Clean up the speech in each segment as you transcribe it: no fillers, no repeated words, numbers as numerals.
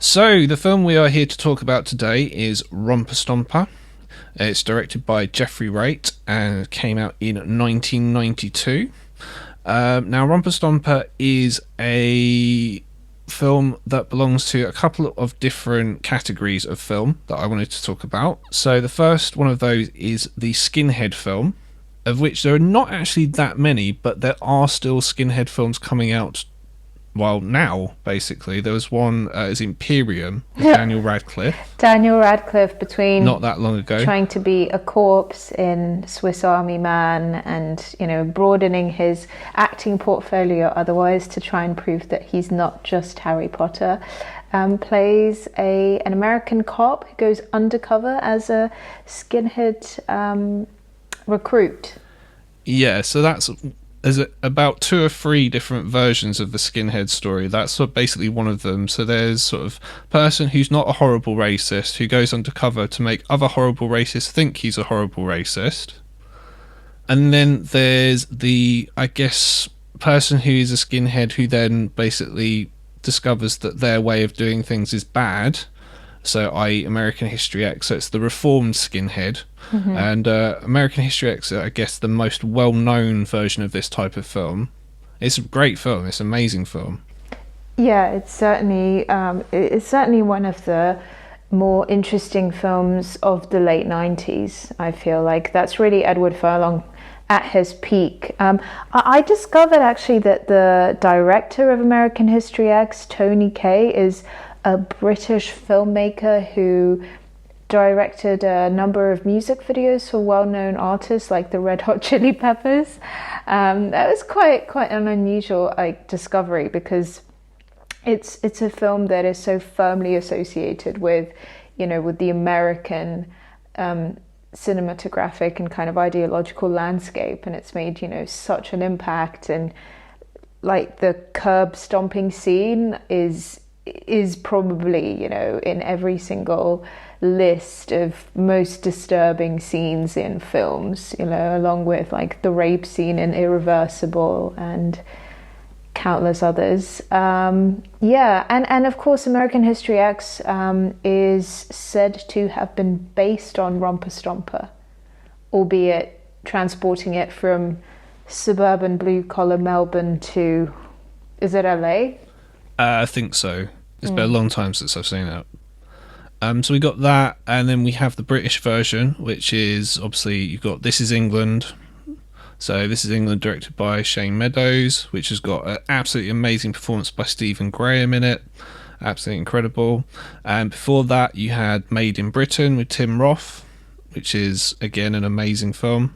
So, the film we are here to talk about today is Romper Stomper. It's directed by Jeffrey Wright and came out in 1992. Now, Romper Stomper is a film that belongs to a couple of different categories of film that I wanted to talk about. So, the first one of those is the skinhead film, of which there are not actually that many, but there are still skinhead films coming out. Well, now, basically. There was one, is Imperium, with Daniel Radcliffe. Daniel Radcliffe, between not that long ago, trying to be a corpse in Swiss Army Man and, broadening his acting portfolio otherwise to try and prove that he's not just Harry Potter, plays an American cop who goes undercover as a skinhead recruit. Yeah, so there's about 2 or 3 different versions of the skinhead story. That's sort of basically one of them. So there's sort of person who's not a horrible racist who goes undercover to make other horrible racists think he's a horrible racist. And then there's the, I guess, person who is a skinhead who then basically discovers that their way of doing things is bad. So, i.e. American History X. So it's the reformed skinhead. Mm-hmm. And American History X, I guess, the most well-known version of this type of film. It's a great film. It's an amazing film. Yeah, it's certainly one of the more interesting films of the late 90s, I feel like. That's really Edward Furlong at his peak. I discovered, actually, that the director of American History X, Tony Kaye, is a British filmmaker who directed a number of music videos for well-known artists like the Red Hot Chili Peppers. That was quite an unusual discovery, because it's a film that is so firmly associated with the American cinematographic and kind of ideological landscape, and it's made such an impact. And like the curb stomping scene is probably in every single list of most disturbing scenes in films, along with like the rape scene in Irreversible and countless others. And of course American History X is said to have been based on Romper Stomper, albeit transporting it from suburban blue-collar Melbourne to, is it LA? I think so. It's been a long time since I've seen it. So we got that, and then we have the British version, which is obviously you've got This Is England. So This Is England, directed by Shane Meadows, which has got an absolutely amazing performance by Stephen Graham in it. Absolutely incredible. And before that, you had Made in Britain with Tim Roth, which is again an amazing film.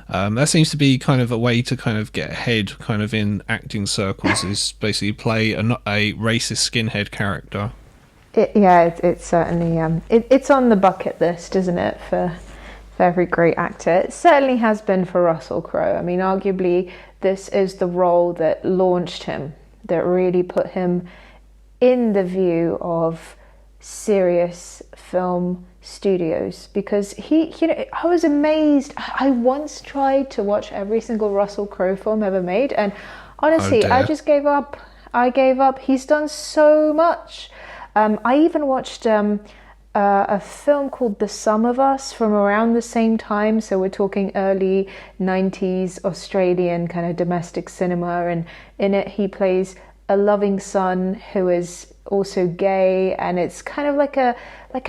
That seems to be kind of a way to kind of get ahead kind of in acting circles, is basically play a racist skinhead character. It's certainly it's on the bucket list, isn't it, for every great actor. It certainly has been for Russell Crowe. I mean, arguably this is the role that launched him, that really put him in the view of serious film studios, because I was amazed. I once tried to watch every single Russell Crowe film ever made, and honestly, I just gave up. He's done so much. I even watched a film called The Sum of Us from around the same time, so we're talking early 90s Australian kind of domestic cinema, and in it he plays a loving son who is also gay, and it's kind of like a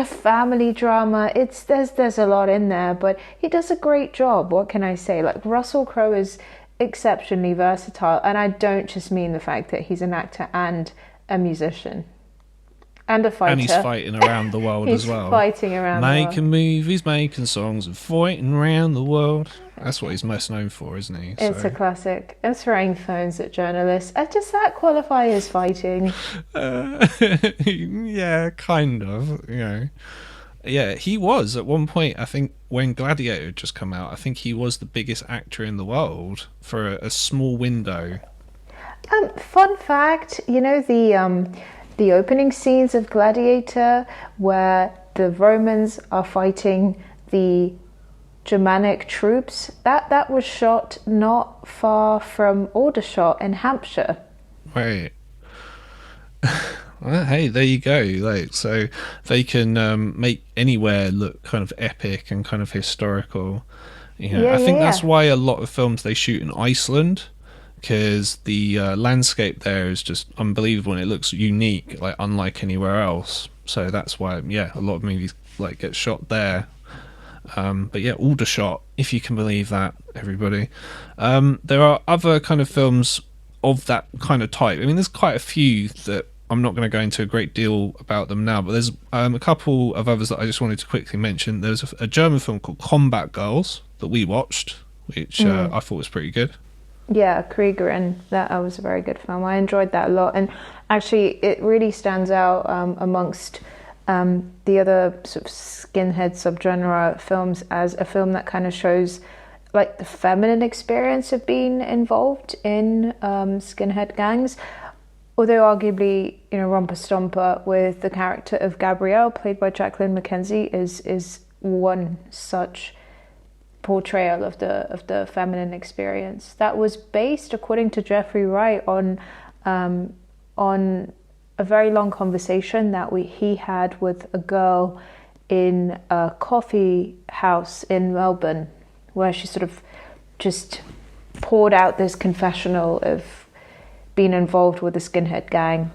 family drama. There's a lot in there, but he does a great job. What can I say? Like, Russell Crowe is exceptionally versatile, and I don't just mean the fact that he's an actor and a musician and a fighter. And he's fighting around the world as well. He's fighting around the world. Making movies, making songs, and fighting around the world. That's what he's most known for, isn't he? It's a classic. And throwing phones at journalists. Does that qualify as fighting? Yeah, kind of. Yeah, he was at one point. I think when Gladiator had just come out, I think he was the biggest actor in the world for a small window. Fun fact, the opening scenes of Gladiator, where the Romans are fighting the Germanic troops, that was shot not far from Aldershot in Hampshire. Wait. Well, hey, there you go. Like, so they can make anywhere look kind of epic and kind of historical. Yeah, I yeah, think that's yeah. why a lot of films they shoot in Iceland, because the landscape there is just unbelievable and it looks unique, like unlike anywhere else. So that's why, yeah, a lot of movies like get shot there. But yeah, Aldershot, if you can believe that, everybody. There are other kind of films of that kind of type. I mean, there's quite a few that I'm not going to go into a great deal about them now, but there's a couple of others that I just wanted to quickly mention. There's a German film called Combat Girls that we watched, which I thought was pretty good. Yeah, Krieger, and that was a very good film. I enjoyed that a lot, and actually, it really stands out amongst the other sort of skinhead subgenre films as a film that kind of shows like the feminine experience of being involved in skinhead gangs. Although arguably, Romper Stomper with the character of Gabrielle, played by Jacqueline McKenzie, is one such portrayal of the feminine experience that was based, according to Jeffrey Wright, on a very long conversation that he had with a girl in a coffee house in Melbourne, where she sort of just poured out this confessional of being involved with a skinhead gang.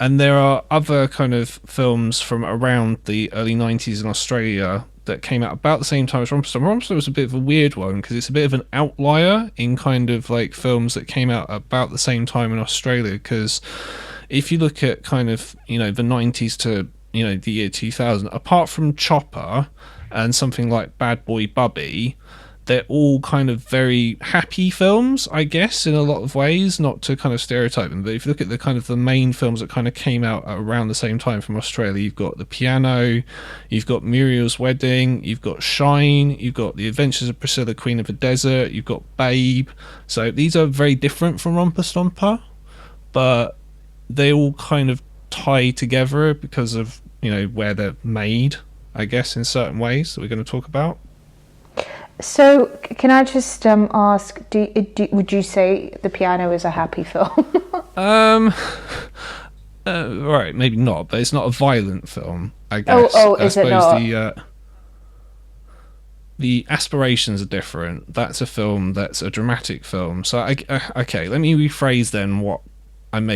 And there are other kind of films from around the early 90s in Australia that came out about the same time as Romper Stomper. Romper Stomper was a bit of a weird one because it's a bit of an outlier in kind of like films that came out about the same time in Australia. Because if you look at kind of, the 90s to, the year 2000, apart from Chopper and something like Bad Boy Bubby, they're all kind of very happy films, I guess, in a lot of ways, not to kind of stereotype them. But if you look at the kind of the main films that kind of came out around the same time from Australia, you've got The Piano, you've got Muriel's Wedding, you've got Shine, you've got The Adventures of Priscilla, Queen of the Desert, you've got Babe. So these are very different from Romper Stomper, but they all kind of tie together because of, where they're made, I guess, in certain ways that we're going to talk about. So, can I just ask, would you say The Piano is a happy film? Um, right, maybe not, but it's not a violent film, I Oh, guess. oh, I is it suppose not? the aspirations are different. That's a film that's a dramatic film. So, okay, let me rephrase then what I'm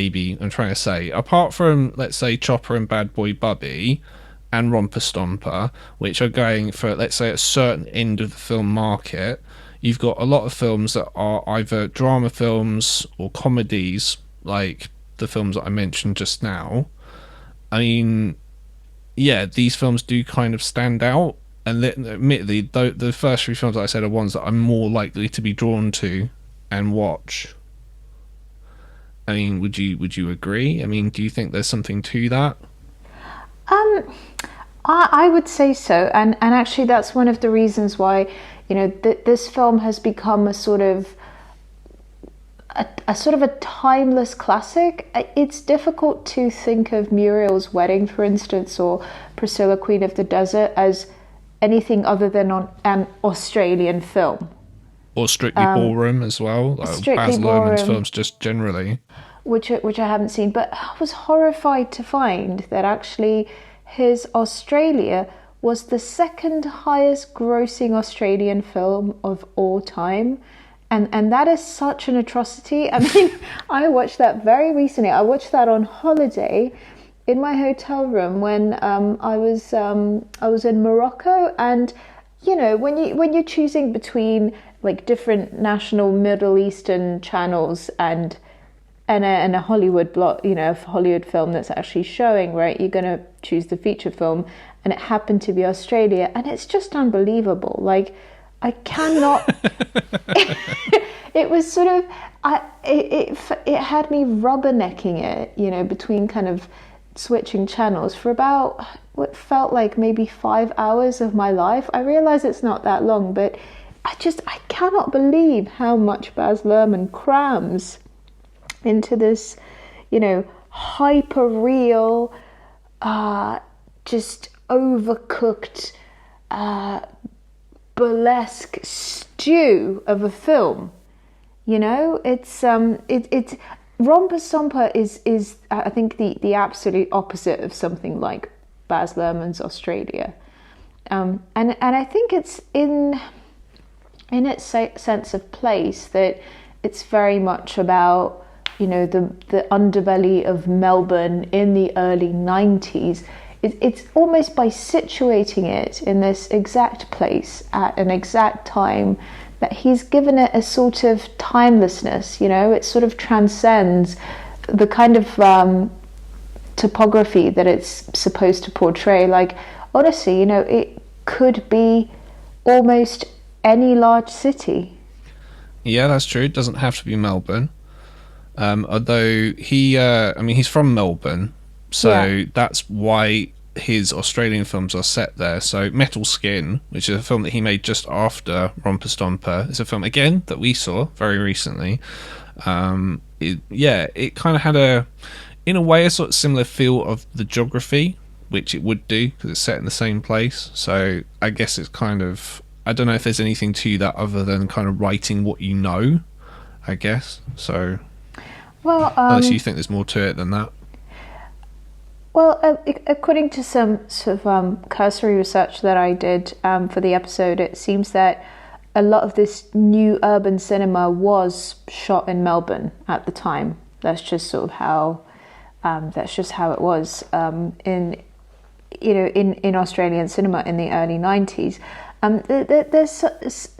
trying to say. Apart from, let's say, Chopper and Bad Boy Bubby and Romper Stomper, which are going for, let's say, a certain end of the film market, you've got a lot of films that are either drama films or comedies, like the films that I mentioned just now. I mean, yeah, these films do kind of stand out. And admittedly, the first three films that I said are ones that I'm more likely to be drawn to and watch. I mean, would you agree? I mean, do you think there's something to that? Um, I would say so, and actually that's one of the reasons why this film has become a sort of a timeless classic. It's difficult to think of Muriel's Wedding, for instance, or Priscilla, Queen of the Desert as anything other than an Australian film. Or Strictly Ballroom as well, like Strictly Baz Luhrmann's Ballroom, films just generally. which I haven't seen, but I was horrified to find that actually his Australia was the second highest grossing Australian film of all time. And that is such an atrocity. I mean, I watched that very recently. I watched that on holiday in my hotel room when I was in Morocco. And when you're choosing between like different national Middle Eastern channels and a Hollywood block, a Hollywood film that's actually showing, right? You're gonna choose the feature film, and it happened to be Australia, and it's just unbelievable. Like, I cannot. It was sort of, it had me rubbernecking it, between kind of switching channels for about what felt like maybe 5 hours of my life. I realize it's not that long, but I cannot believe how much Baz Luhrmann crams into this, hyper real, just overcooked, burlesque stew of a film. It's Romper Stomper is I think the absolute opposite of something like Baz Luhrmann's Australia, and I think it's in its sense of place that it's very much about, you know, the underbelly of Melbourne in the early 90s. It's almost by situating it in this exact place at an exact time that he's given it a sort of timelessness. You know, it sort of transcends the kind of topography that it's supposed to portray. Like, honestly, you know, it could be almost any large city. Yeah, that's true. It doesn't have to be Melbourne. Although he's from Melbourne, Yeah. so that's why his Australian films are set there. So Metal Skin, which is a film that he made just after Romper Stomper, is a film again that we saw very recently. It kind of had in a way, a sort of similar feel of the geography, which it would do because it's set in the same place. So I guess it's kind of, I don't know if there's anything to that other than kind of writing what you know, I guess. So Well, unless you think there's more to it than that. According to some sort of cursory research that I did for the episode, it seems that a lot of this new urban cinema was shot in Melbourne at the time. That's just sort of how it was in Australian cinema in the early 90s. There's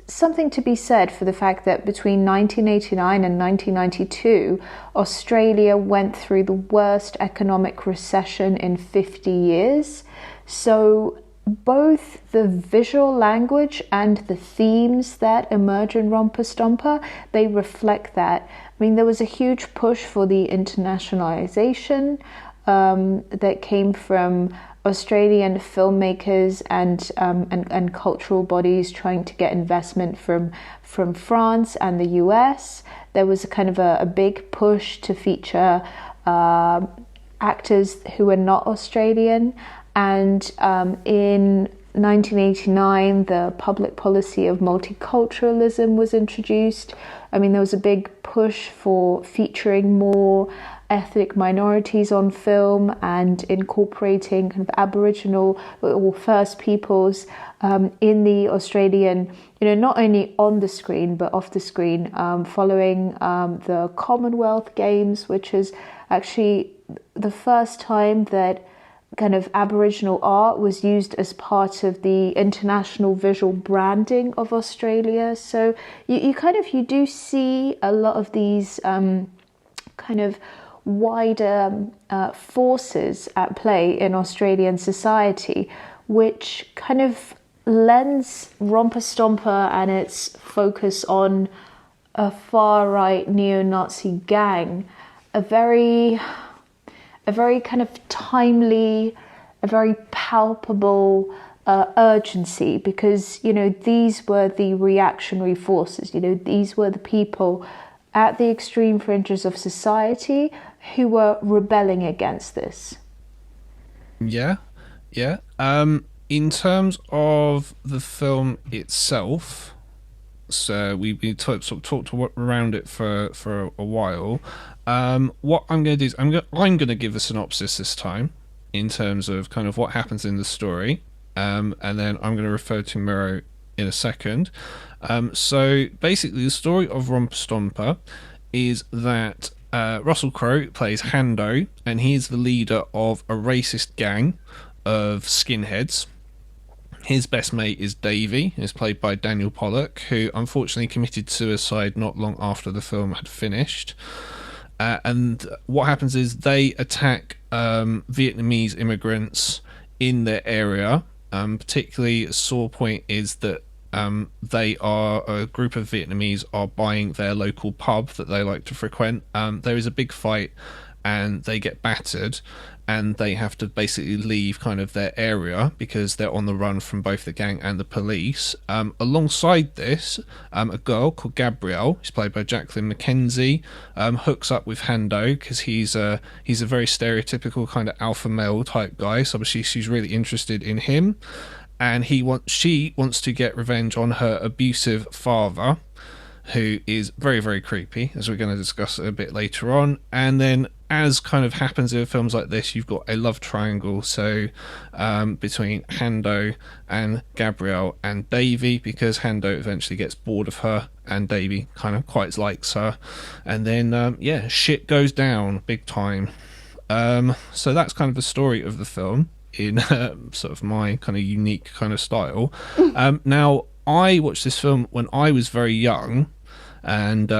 something to be said for the fact that between 1989 and 1992, Australia went through the worst economic recession in 50 years. So both the visual language and the themes that emerge in Romper Stomper, they reflect that. I mean, there was a huge push for the internationalization that came from Australian filmmakers and cultural bodies trying to get investment from France and the US. There was a kind of a big push to feature actors who were not Australian. And in 1989, the public policy of multiculturalism was introduced. I mean, there was a big push for featuring more ethnic minorities on film and incorporating kind of Aboriginal or First Peoples in the Australian, you know, not only on the screen but off the screen, following the Commonwealth Games, which is actually the first time that kind of Aboriginal art was used as part of the international visual branding of Australia. So you do see a lot of these kind of wider forces at play in Australian society, which kind of lends Romper Stomper and its focus on a far-right neo-Nazi gang a very kind of timely, a very palpable urgency, because, you know, these were the reactionary forces, you know, these were the people at the extreme fringes of society who were rebelling against this. Yeah. In terms of the film itself, so we sort of talked around it for a while. What I'm going to do is I'm going to give a synopsis this time in terms of kind of what happens in the story, and then I'm going to refer to Miro in a second. So basically, the story of Romper Stomper is that Russell Crowe plays Hando, and he is the leader of a racist gang of skinheads. His best mate is Davey, who's played by Daniel Pollock, who unfortunately committed suicide not long after the film had finished. And what happens is they attack Vietnamese immigrants in their area. Particularly, a sore point is that a group of Vietnamese are buying their local pub that they like to frequent. There is a big fight and they get battered, and they have to basically leave kind of their area because they're on the run from both the gang and the police. Alongside this, a girl called Gabrielle, who's played by Jacqueline McKenzie, hooks up with Hando because he's a very stereotypical kind of alpha male type guy. So obviously she's really interested in him, and she wants to get revenge on her abusive father, who is very, very creepy, as we're going to discuss a bit later on. And then, as kind of happens in films like this, you've got a love triangle, so between Hando and Gabrielle and Davy, because Hando eventually gets bored of her and Davy kind of quite likes her. And then, shit goes down big time. So that's kind of the story of the film in sort of my kind of unique kind of style. Now, I watched this film when I was very young, and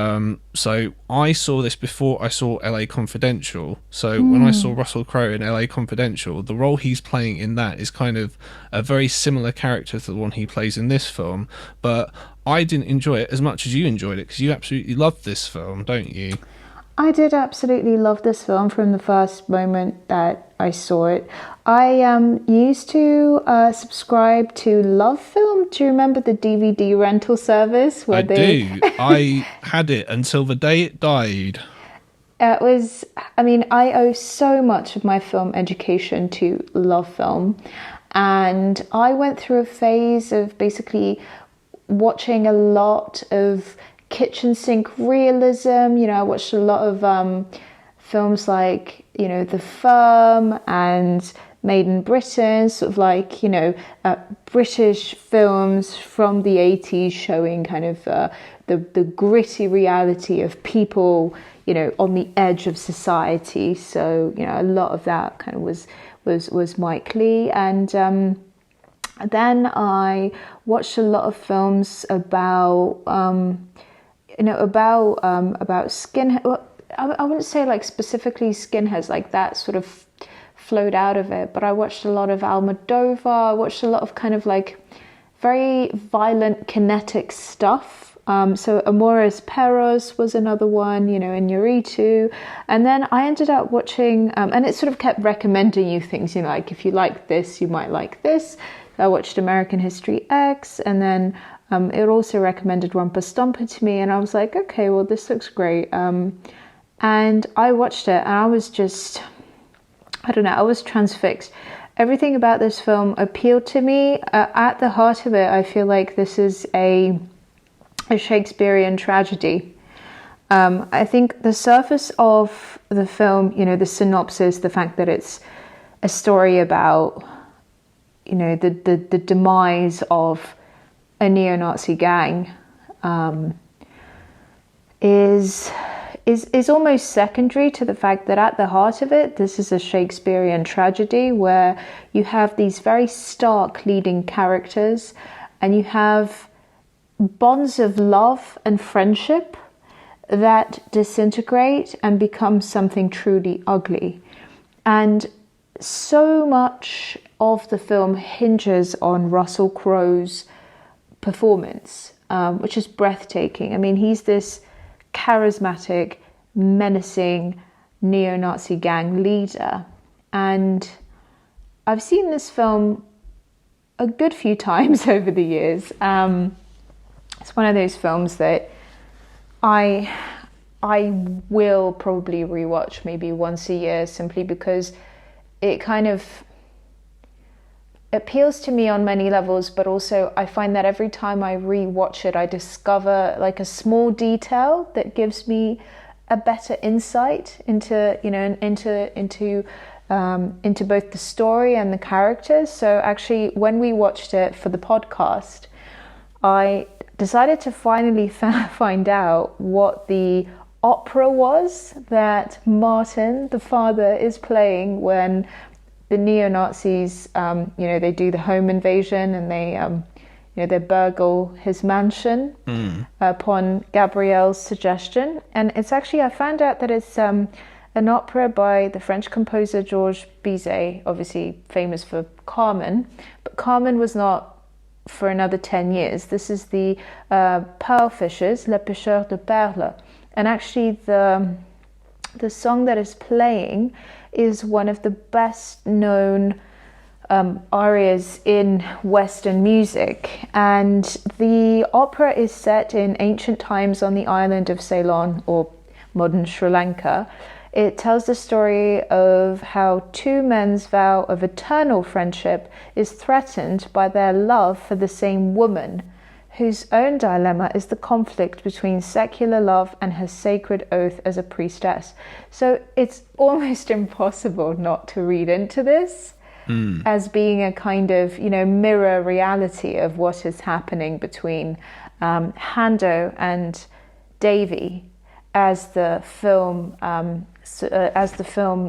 so I saw this before I saw LA Confidential. So when I saw Russell Crowe in LA Confidential, the role he's playing in that is kind of a very similar character to the one he plays in this film, but I didn't enjoy it as much as you enjoyed it, because you absolutely loved this film, don't you? I did absolutely love this film from the first moment that I saw it. I used to subscribe to Love Film. Do you remember the DVD rental service? Do. I had it until the day it died. I owe so much of my film education to Love Film. And I went through a phase of basically watching a lot of kitchen sink realism. I watched a lot of films like, The Firm and Made in Britain, sort of like, British films from the 80s showing kind of the gritty reality of people, on the edge of society. So, a lot of that kind of was Mike Leigh. And then I watched a lot of films about skinhead. Well, I wouldn't say like specifically skinheads, like that sort of flowed out of it, but I watched a lot of Almodovar. I watched a lot of kind of like very violent kinetic stuff. So Amores Perros was another one, Inarritu. And then I ended up watching, and it sort of kept recommending you things, like if you like this, you might like this. I watched American History X, and then it also recommended Romper Stomper to me, and I was like, okay, well, this looks great. And I watched it, and I was just, I was transfixed. Everything about this film appealed to me. At the heart of it, I feel like this is a Shakespearean tragedy. I think the surface of the film, the synopsis, the fact that it's a story about, the demise of a neo-Nazi gang, is almost secondary to the fact that at the heart of it, this is a Shakespearean tragedy where you have these very stark leading characters, and you have bonds of love and friendship that disintegrate and become something truly ugly. And so much of the film hinges on Russell Crowe's performance, which is breathtaking. I mean, he's this charismatic, menacing neo-Nazi gang leader, and I've seen this film a good few times over the years. It's one of those films that I will probably rewatch maybe once a year, simply because it kind of appeals to me on many levels, but also I find that every time I rewatch it, I discover like a small detail that gives me a better insight into both the story and the characters. So actually, when we watched it for the podcast, I decided to finally find out what the opera was that Martin, the father, is playing when the neo-Nazis, they do the home invasion, and they burgle his mansion upon Gabrielle's suggestion. And it's actually, I found out that it's an opera by the French composer Georges Bizet, obviously famous for Carmen. But Carmen was not for another 10 years. This is the Pearl Fishers, Les Pêcheurs de Perles. And actually the song that is playing is one of the best known arias in Western music. And the opera is set in ancient times on the island of Ceylon, or modern Sri Lanka. It tells the story of how two men's vow of eternal friendship is threatened by their love for the same woman whose own dilemma is the conflict between secular love and her sacred oath as a priestess. So it's almost impossible not to read into this as being a kind of, mirror reality of what is happening between Hando and Davy as the film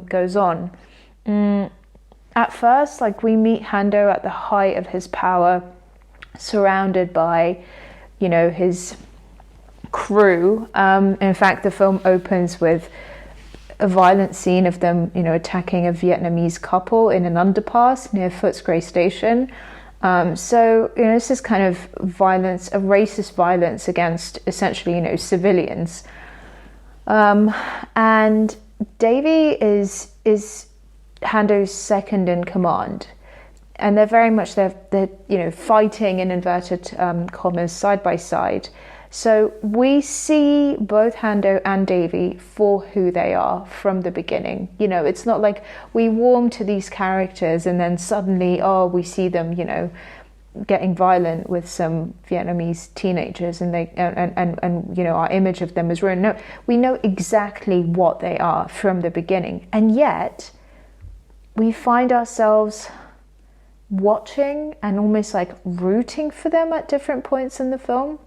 goes on. At first, we meet Hando at the height of his power, surrounded by, his crew. In fact, the film opens with a violent scene of them, attacking a Vietnamese couple in an underpass near Footscray Station. So, this is kind of violence, a racist violence against essentially, civilians. And Davy is Hando's second in command. And they're very much, they're fighting in inverted commas side by side. So we see both Hando and Davy for who they are from the beginning. It's not like we warm to these characters and then suddenly, we see them, getting violent with some Vietnamese teenagers and our image of them is ruined. No, we know exactly what they are from the beginning. And yet we find ourselves watching and almost rooting for them at different points in the film.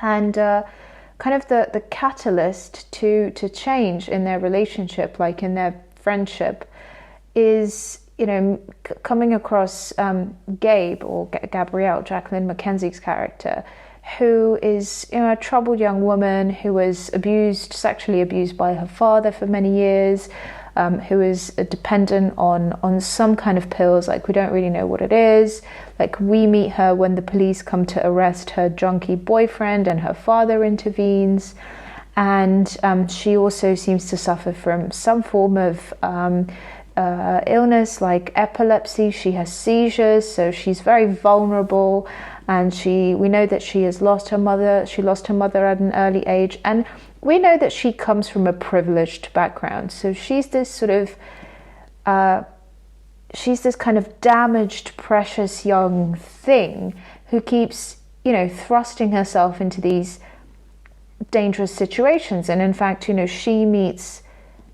And kind of the catalyst to change in their relationship, in their friendship, is, coming across Gabe, or Gabrielle, Jacqueline Mackenzie's character, who is, a troubled young woman who was sexually abused by her father for many years, who is dependent on some kind of pills. We don't really know what it is. We meet her when the police come to arrest her junkie boyfriend, and her father intervenes. And she also seems to suffer from some form of illness, like epilepsy. She has seizures, so she's very vulnerable. And we know that she has lost her mother. She lost her mother at an early age. And we know that she comes from a privileged background. So she's this sort of, she's this kind of damaged, precious young thing who keeps, thrusting herself into these dangerous situations. And in fact, she meets,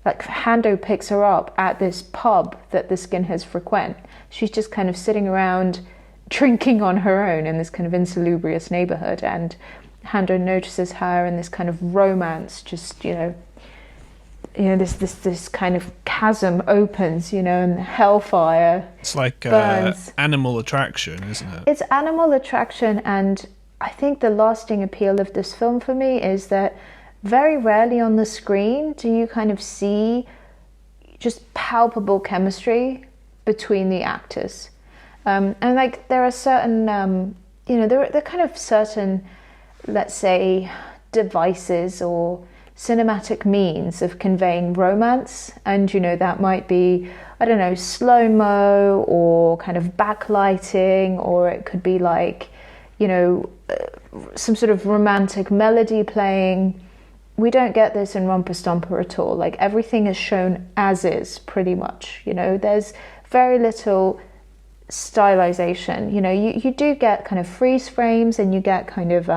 Hando picks her up at this pub that the skinheads frequent. She's just kind of sitting around drinking on her own in this kind of insalubrious neighborhood. And Hando notices her, and this kind of romance just, this kind of chasm opens, and hellfire. It's like animal attraction, isn't it? It's animal attraction, and I think the lasting appeal of this film for me is that very rarely on the screen do you kind of see just palpable chemistry between the actors. And there are certain, there are kind of certain, let's say, devices or cinematic means of conveying romance. And, that might be, I don't know, slow-mo or kind of backlighting, or it could be some sort of romantic melody playing. We don't get this in Romper Stomper at all. Everything is shown as is, pretty much. There's very little stylization. You do get kind of freeze frames, and you get kind of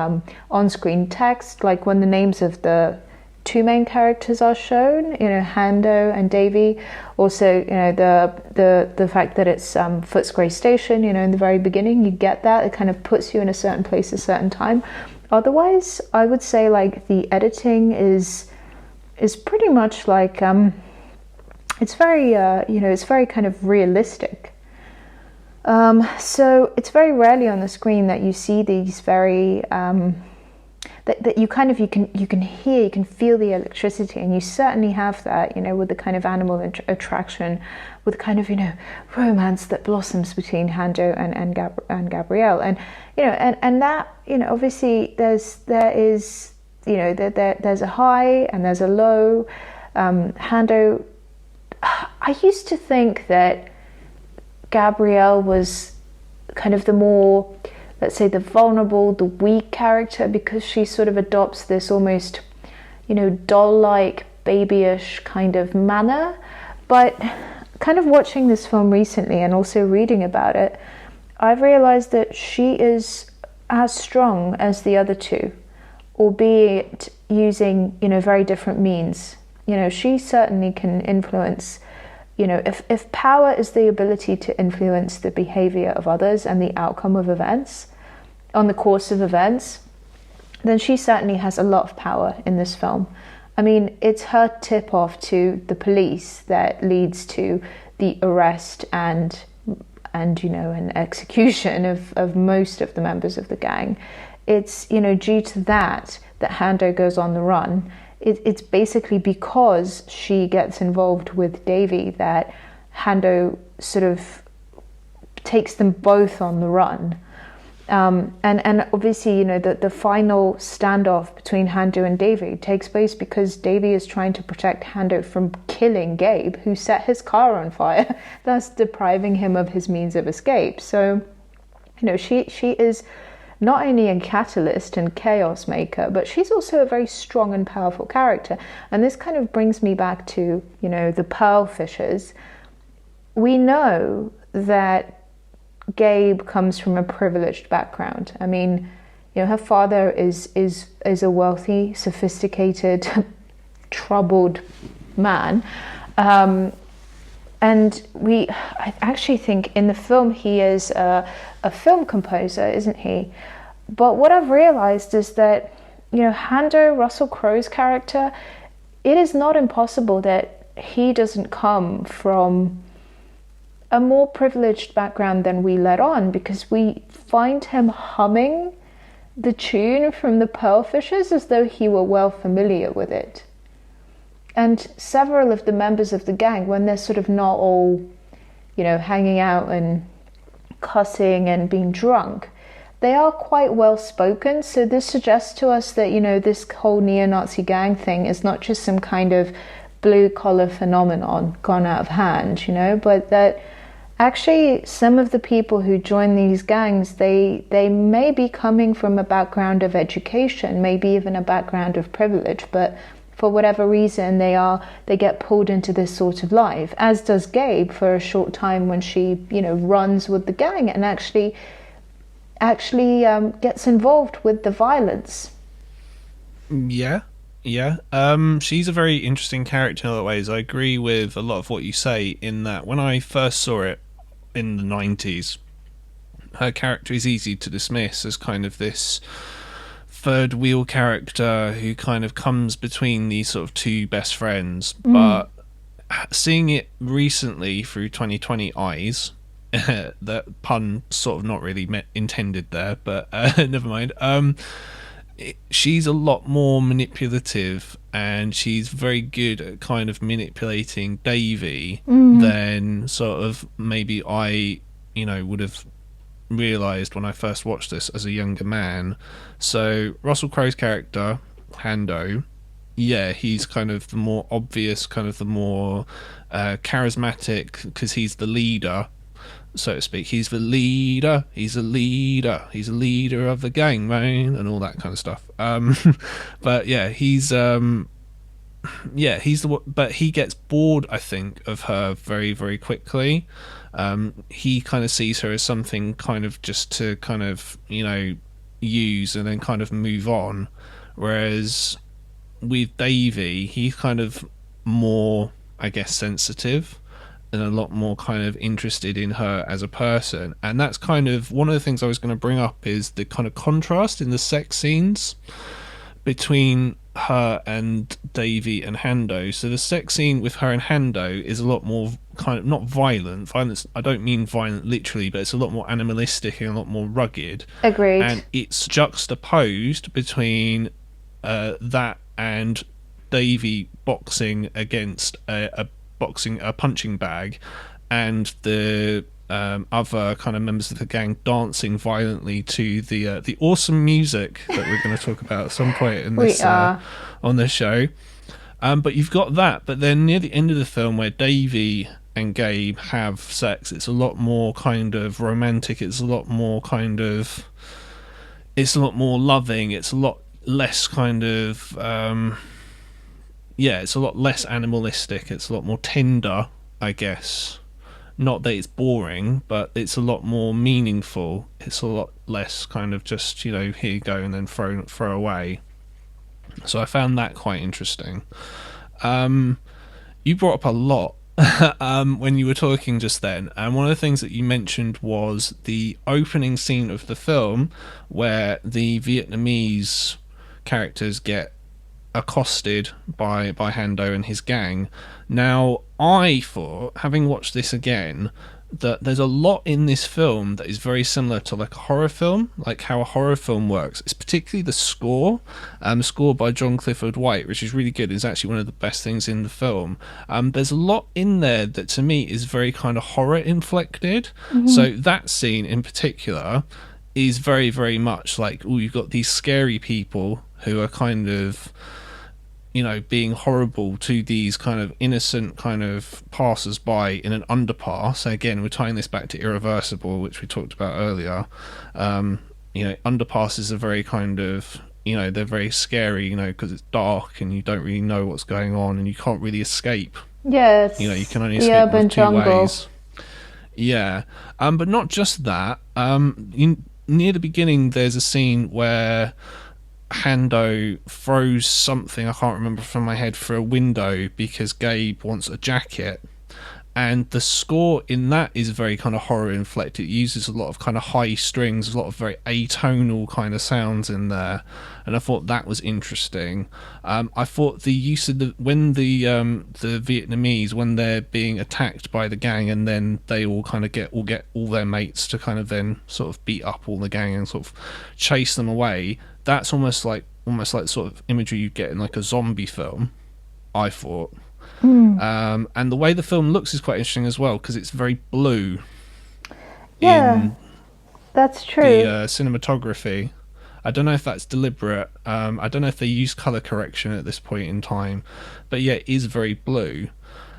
on-screen text, when the names of the two main characters are shown, Hando and Davy. Also, the fact that it's Footscray Station, in the very beginning, you get that. It kind of puts you in a certain place, a certain time. Otherwise, I would say the editing is pretty much it's very it's very kind of realistic. So it's very rarely on the screen that you see these very that you can hear, you can feel the electricity, and you certainly have that, with the kind of animal attraction, with kind of romance that blossoms between Hando and Gabrielle, and and that obviously there's a high and there's a low. Hando, I used to think that Gabrielle was kind of the more, let's say, the vulnerable, the weak character, because she sort of adopts this almost, doll-like, babyish kind of manner. But kind of watching this film recently and also reading about it, I've realized that she is as strong as the other two, albeit using, very different means. She certainly can influence, if power is the ability to influence the behavior of others and the outcome of events, on the course of events, then she certainly has a lot of power in this film. I mean, it's her tip-off to the police that leads to the arrest and an execution of most of the members of the gang. It's, due to that Hando goes on the run. It's basically because she gets involved with Davy that Hando sort of takes them both on the run. And obviously, the final standoff between Hando and Davy takes place because Davy is trying to protect Hando from killing Gabe, who set his car on fire, thus depriving him of his means of escape. So, she is not only a catalyst and chaos maker, but she's also a very strong and powerful character. And this kind of brings me back to, the Pearl Fishers. We know that Gabe comes from a privileged background. I mean, her father is a wealthy, sophisticated, troubled man. And I actually think in the film he is a film composer, isn't he? But what I've realized is that, Hando, Russell Crowe's character, it is not impossible that he doesn't come from a more privileged background than we let on, because we find him humming the tune from the Pearl Fishers as though he were well familiar with it. And several of the members of the gang, when they're sort of not all, hanging out and cussing and being drunk, they are quite well spoken. So this suggests to us that, this whole neo-Nazi gang thing is not just some kind of blue-collar phenomenon gone out of hand, but that actually some of the people who join these gangs, they may be coming from a background of education, maybe even a background of privilege, but for whatever reason they get pulled into this sort of life, as does Gabe for a short time when she runs with the gang and actually gets involved with the violence. Yeah. She's a very interesting character in a lot of ways. I agree with a lot of what you say, in that when I first saw it in the 90s, her character is easy to dismiss as kind of this third wheel character who kind of comes between these sort of two best friends. But seeing it recently through 2020 eyes, that pun sort of not really intended there, but never mind. She's a lot more manipulative, and she's very good at kind of manipulating Davy than sort of maybe I would have realised when I first watched this as a younger man. So Russell Crowe's character, Hando, he's kind of the more obvious, kind of the more charismatic, because he's the leader, so to speak. He's a leader of the gang, man, and all that kind of stuff. But he's the but he gets bored, I think, of her very, very quickly. He kind of sees her as something kind of just to kind of use and then kind of move on, whereas with Davy, he's kind of more, I guess, sensitive and a lot more kind of interested in her as a person. And that's kind of one of the things I was going to bring up, is the kind of contrast in the sex scenes between her and Davy and Hando. So the sex scene with her and Hando is a lot more kind of not violent. Violence, I don't mean violent literally, but it's a lot more animalistic and a lot more rugged. Agreed. And it's juxtaposed between that and Davy boxing against a punching bag, and the other kind of members of the gang dancing violently to the awesome music that we're going to talk about at some point in this on this show. But you've got that, but then near the end of the film where Davy and Gabe have sex, it's a lot more kind of romantic, it's a lot more loving, it's a lot less kind of it's a lot less animalistic, it's a lot more tender, I guess. not that it's boring, but it's a lot more meaningful. It's a lot less kind of just, here you go and then throw away. So I found that quite interesting. You brought up a lot when you were talking just then, and one of the things that you mentioned was the opening scene of the film where the Vietnamese characters get accosted by Hando and his gang. Now, I thought, having watched this again, that there's a lot in this film that is very similar to like a horror film, like how a horror film works. It's particularly the score, score by John Clifford White, which is really good. It's actually one of the best things in the film. There's a lot in there that to me is very kind of horror inflected. So that scene in particular is very, very much like, oh, you've got these scary people who are kind of, being horrible to these kind of innocent kind of passers-by in an underpass. Again, we're tying this back to Irreversible, which we talked about earlier. Underpasses are very kind of, they're very scary, because it's dark and you don't really know what's going on and you can't really escape. Yeah, it's You can only the escape urban one of two jungle. ways. Yeah. But not just that. Near the beginning, there's a scene where Hando throws something, I can't remember from my head, through a window because Gabe wants a jacket. And the score in that is very kind of horror inflected. It uses a lot of kind of high strings, a lot of very atonal kind of sounds in there, and I thought that was interesting. I thought the use of the Vietnamese, when they're being attacked by the gang, and then they all kind of get all their mates to kind of then sort of beat up all the gang and sort of chase them away. That's almost like sort of imagery you get in like a zombie film, I thought. And the way the film looks is quite interesting as well, because it's very blue Yeah, in that's the true. cinematography. I don't know if that's deliberate. I don't know if they use color correction at this point in time, but yeah, it is very blue.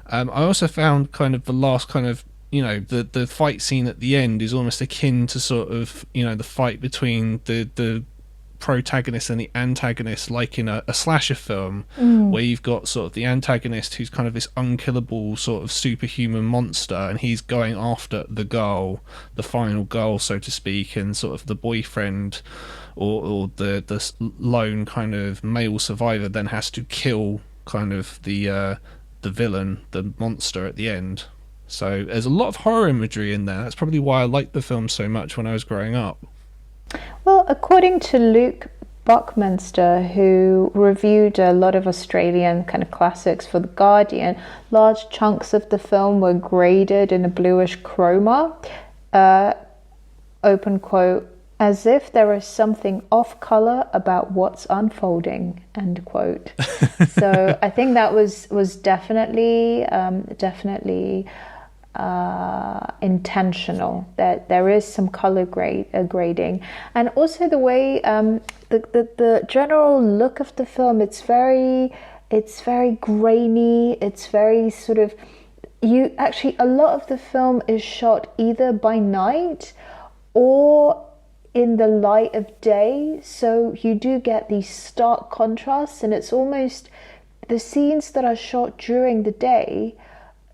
I also found kind of the last kind of, the fight scene at the end is almost akin to sort of, the fight between the protagonist and the antagonist, like in a slasher film, where you've got sort of the antagonist who's kind of this unkillable sort of superhuman monster, and he's going after the final girl, so to speak, and sort of the boyfriend or the lone kind of male survivor then has to kill kind of the villain, the monster at the end. So there's a lot of horror imagery in there. That's probably why I liked the film so much when I was growing up. Well, according to Luke Buckminster, who reviewed a lot of Australian kind of classics for The Guardian, large chunks of the film were graded in a bluish chroma, open quote, as if there is something off color about what's unfolding, end quote. So I think that was definitely intentional, that there is some color grading, and also the way the general look of the film, it's very grainy, it's very sort of, you actually, a lot of the film is shot either by night or in the light of day, so you do get these stark contrasts, and it's almost, the scenes that are shot during the day,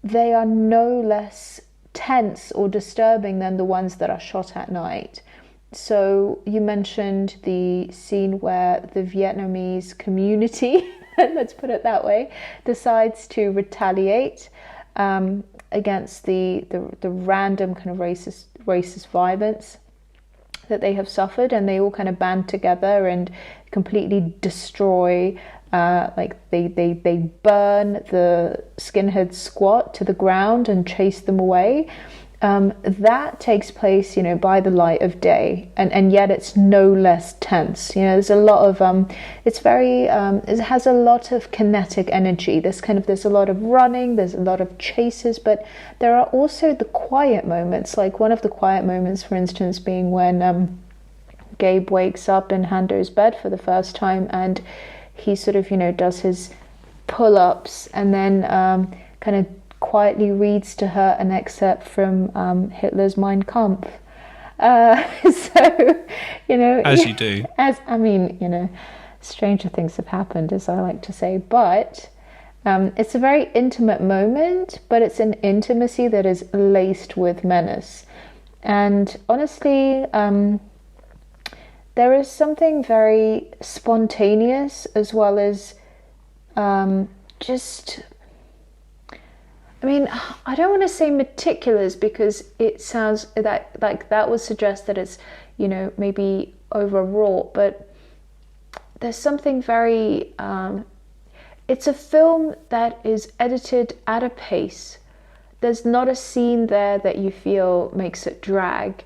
they are no less tense or disturbing than the ones that are shot at night. So you mentioned the scene where the Vietnamese community, let's put it that way, decides to retaliate against the random kind of racist violence that they have suffered, and they all kind of band together and completely destroy, like they burn the skinhead squad to the ground and chase them away. That takes place, by the light of day, and yet it's no less tense. There's a lot of it's very it has a lot of kinetic energy. There's a lot of running, there's a lot of chases, but there are also the quiet moments. Like one of the quiet moments, for instance, being when Gabe wakes up in Hando's bed for the first time, and he sort of does his pull-ups, and then kind of quietly reads to her an excerpt from Hitler's Mein Kampf. So, As you do. stranger things have happened, as I like to say. But It's a very intimate moment, but it's an intimacy that is laced with menace. And honestly, there is something very spontaneous as well as just, I mean, I don't want to say meticulous because it sounds that would suggest that it's, maybe overwrought, but there's something very, it's a film that is edited at a pace. There's not a scene there that you feel makes it drag,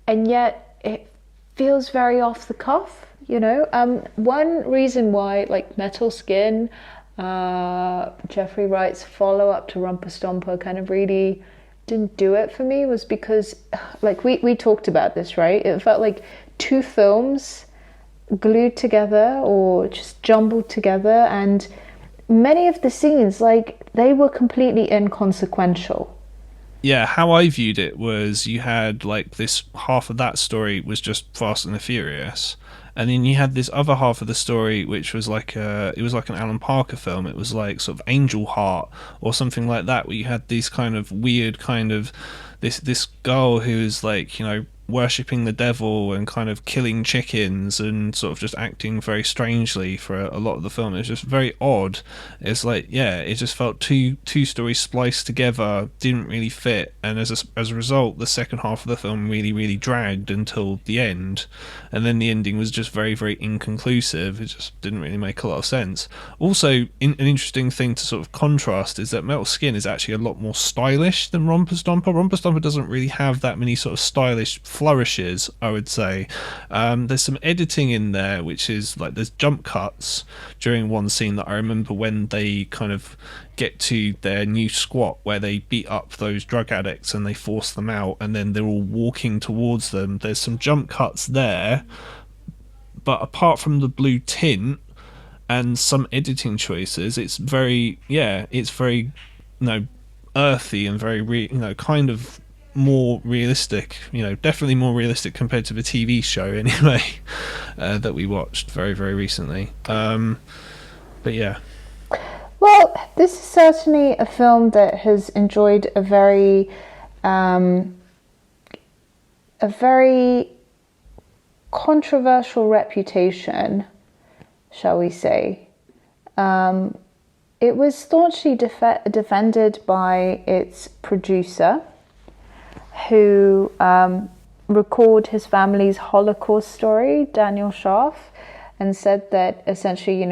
and yet it feels very off the cuff, One reason why, like Metal Skin, Jeffrey Wright's follow-up to Romper Stomper kind of really didn't do it for me was because, like, we talked about this, right? It felt like two films glued together or just jumbled together, and many of the scenes, like, they were completely inconsequential. Yeah, how I viewed it was you had like this half of that story was just Fast and the Furious, and then you had this other half of the story which was like it was like an Alan Parker film. It was like sort of Angel Heart or something like that, where you had these kind of weird kind of this girl who is like, worshipping the devil and kind of killing chickens and sort of just acting very strangely for a lot of the film. It was just very odd. It's like, yeah, it just felt two stories spliced together, didn't really fit, and as a result, the second half of the film really, really dragged until the end, and then the ending was just very, very inconclusive. It just didn't really make a lot of sense. Also, an interesting thing to sort of contrast is that Metal Skin is actually a lot more stylish than Romper Stomper. Romper Stomper doesn't really have that many sort of stylish flourishes, I would say. There's some editing in there, which is like there's jump cuts during one scene that I remember when they kind of get to their new squat where they beat up those drug addicts and they force them out, and then they're all walking towards them. There's some jump cuts there, but apart from the blue tint and some editing choices, it's very earthy and very kind of more realistic, definitely more realistic compared to the TV show anyway, that we watched very, very recently. But yeah. Well, this is certainly a film that has enjoyed a very controversial reputation, shall we say. It was staunchly defended by its producer, who recalled his family's Holocaust story, Daniel Scharf, and said that essentially,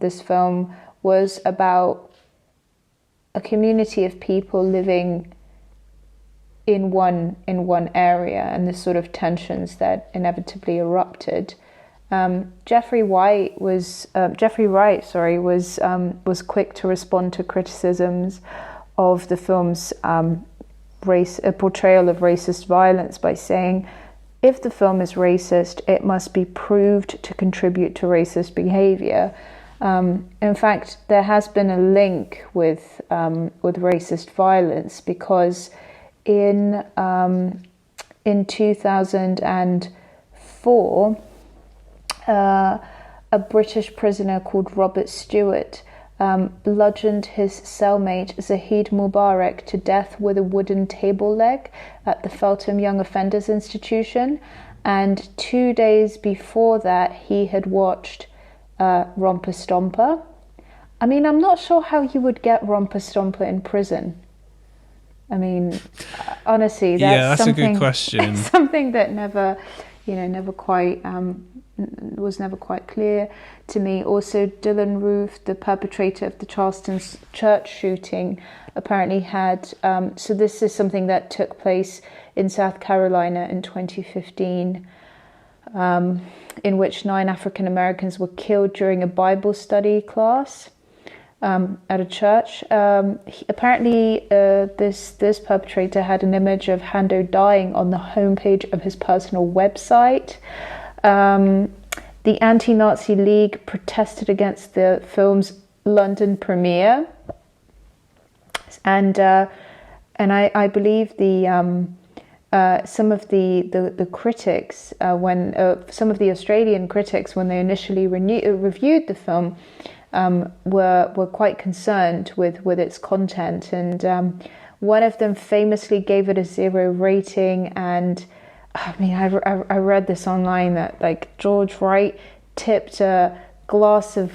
this film was about a community of people living in one area, and the sort of tensions that inevitably erupted. Jeffrey Wright was quick to respond to criticisms of the film's portrayal of racist violence by saying, if the film is racist, it must be proved to contribute to racist behavior. In fact, there has been a link with racist violence, because in 2004, a British prisoner called Robert Stewart bludgeoned his cellmate Zahid Mubarak to death with a wooden table leg at the Feltham Young Offenders Institution, and 2 days before that he had watched Romper Stomper. I mean, I'm not sure how you would get Romper Stomper in prison. I mean, honestly, that's a good question. Something that never quite was never quite clear to me. Also, Dylan Roof, the perpetrator of the Charleston church shooting, apparently had. So this is something that took place in South Carolina in 2015. In which 9 African Americans were killed during a Bible study class at a church. Apparently, this perpetrator had an image of Hando dying on the homepage of his personal website. The Anti-Nazi League protested against the film's London premiere, and I believe some of the critics, when some of the Australian critics, when they initially reviewed the film, were quite concerned with its content, and one of them famously gave it a 0 rating. And I mean, I read this online that like George Wright tipped a glass of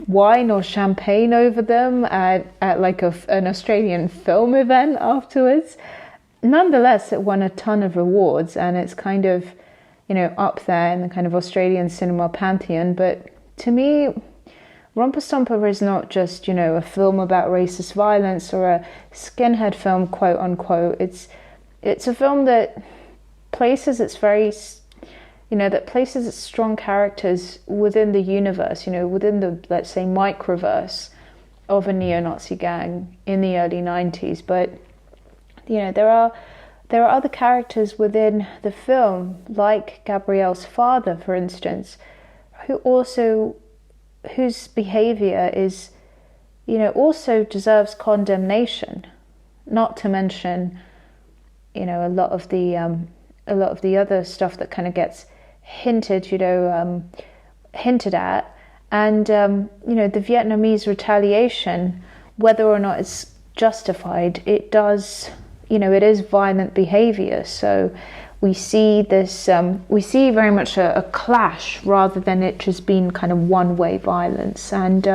wine or champagne over them at like an Australian film event afterwards. Nonetheless, it won a ton of awards, and it's kind of, up there in the kind of Australian cinema pantheon. But to me, Romper Stomper is not just, a film about racist violence or a skinhead film, quote unquote. It's a film that places its strong characters within the universe, within the, let's say, microverse of a neo-Nazi gang in the early 90s. But, there are other characters within the film, like Gabrielle's father, for instance, whose behavior is, also deserves condemnation. Not to mention, a lot of the other stuff that kind of gets hinted at, and the Vietnamese retaliation, whether or not it's justified, it does, it is violent behavior. So we see this, we see very much a clash rather than it just being kind of one-way violence. And